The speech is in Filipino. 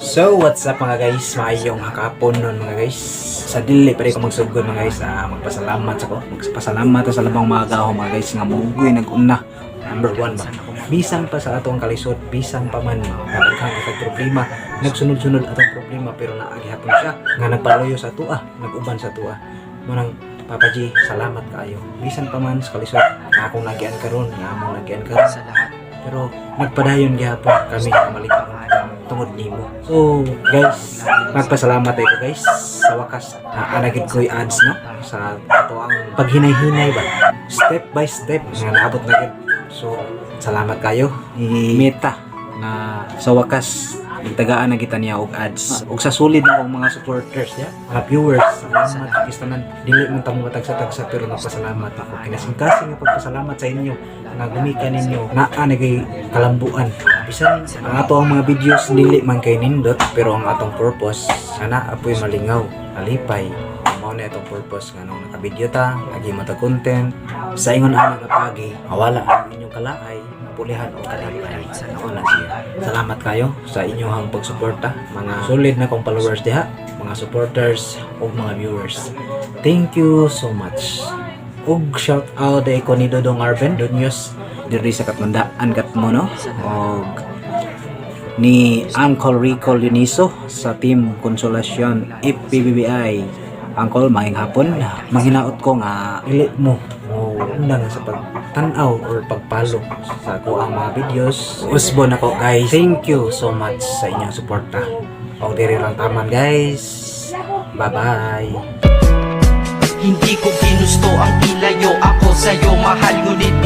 So what's up mga guys, maayong hakapon nun mga guys. Sa dili pa rin ko magsugod mga guys, magpasalamat ako. Magpasalamat sa labang mga gaho mga guys nga mugoy nag-una. Number 1 ba? Bisan pa sa atong kalisod, bisan pa man nagkang atong problema, nagsunod-sunod atong problema pero naagihapon siya nga nagpaluyo sa tuwa, nag-uban sa tuwa. Munang Papa G, salamat kaayo. Bisan pa man sa kalisod, nga akong nagian karon, nga among nagian karon sa lahat. Pero nagpadayon gihapon kami malikang tungod nimo. So guys, magpasalamat tayo guys. Sa wakas, anagid ko'y ads no sa ato ang paghinay-hinay ba. Step by step nga naabot na gid. So salamat kayo ni Meta na sa wakas nagtagaan na kita niya og ads. Og sa solid na akong mga supporters ya, mga viewers, salamat kistanan. Dili man ta mo matagsa-tagsa pero nagpasalamat ako. Kinasingkasing nga pagpasalamat sa inyo nga gumikan ninyo naa nagay kalambuan. Bisan ang ato ang mga videos dili man kay nindot pero ang atong purpose ana apoy malingaw, alipay. Mao na itong purpose nga nung naka-video ta, lagi mata content sa ingon ana nga pagi, mawala ang inyong kalaay, pulihan o kalipay. Ako na siya. Salamat kayo sa inyong pagsuporta, mga solid na kong followers diha, mga supporters o mga viewers. Thank you so much. Og shout out day ko ni Dodong Arben Donyos diri sa Katmandaan Katmono og ni Uncle Rico Luniso sa Team Konsolasyon FPBBI. Uncle, mahing hapon. Manghinaot ko nga ili mo unang sa pagtanaw or pagpalo sa ako ang mga videos. Usbon ako guys. Thank you so much sa inyong suporta. O diri lang taman guys. Bye bye. Hindi ko ginusto ang ilayo ako sa'yo mahal ngunit